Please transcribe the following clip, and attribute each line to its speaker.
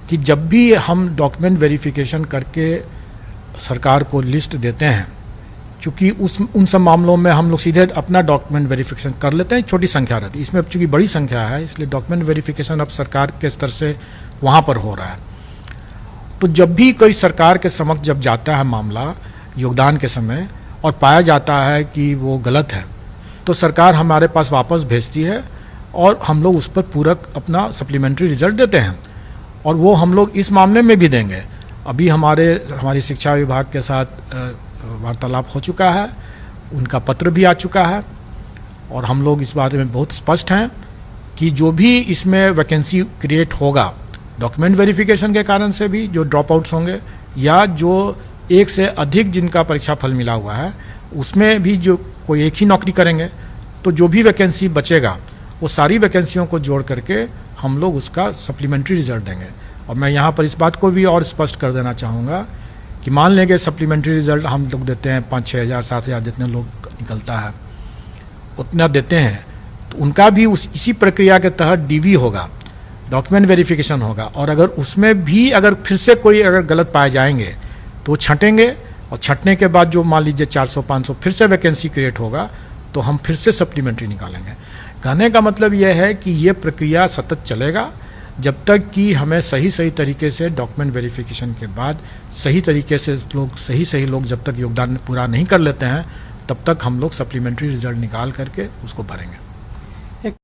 Speaker 1: कि जब भी हम डॉक्यूमेंट वेरिफिकेशन करके सरकार को लिस्ट देते हैं, चूँकि उन सब मामलों में हम लोग सीधे अपना डॉक्यूमेंट वेरिफिकेशन कर लेते हैं, छोटी संख्या रहती है। इसमें अब चूँकि बड़ी संख्या है, इसलिए डॉक्यूमेंट वेरिफिकेशन अब सरकार के स्तर से वहाँ पर हो रहा है। तो जब भी कोई सरकार के समक्ष जब जाता है मामला योगदान के समय और पाया जाता है कि वो गलत है, तो सरकार हमारे पास वापस भेजती है और हम लोग उस पर पूरक अपना सप्लीमेंट्री रिजल्ट देते हैं। और वो हम लोग इस मामले में भी देंगे। अभी हमारी शिक्षा विभाग के साथ वार्तालाप हो चुका है, उनका पत्र भी आ चुका है और हम लोग इस बारे में बहुत स्पष्ट हैं कि जो भी इसमें वैकेंसी क्रिएट होगा डॉक्यूमेंट वेरिफिकेशन के कारण से भी, जो ड्रॉप आउट्स होंगे या जो एक से अधिक जिनका परीक्षा फल मिला हुआ है, उसमें भी जो कोई एक ही नौकरी करेंगे, तो जो भी वैकेंसी बचेगा वो सारी वैकेंसियों को जोड़ करके हम लोग उसका सप्लीमेंट्री रिजल्ट देंगे। और मैं यहाँ पर इस बात को भी और स्पष्ट कर देना चाहूँगा कि मान लेंगे सप्लीमेंट्री रिजल्ट हम लोग देते हैं 5-6 हज़ार 7 हज़ार जितने लोग निकलता है उतना देते हैं, तो उनका भी इसी प्रक्रिया के तहत डीवी होगा, डॉक्यूमेंट वेरिफिकेशन होगा। और अगर उसमें भी अगर फिर से कोई अगर गलत पाए जाएंगे तो छटेंगे, और छटने के बाद जो मान लीजिए 400-500 फिर से वैकेंसी क्रिएट होगा तो हम फिर से सप्लीमेंट्री निकालेंगे। कहने का मतलब यह है कि ये प्रक्रिया सतत चलेगा जब तक कि हमें सही तरीके से डॉक्यूमेंट वेरिफिकेशन के बाद सही तरीके से सही लोग जब तक योगदान पूरा नहीं कर लेते हैं, तब तक हम लोग सप्लीमेंट्री रिजल्ट निकाल करके उसको भरेंगे।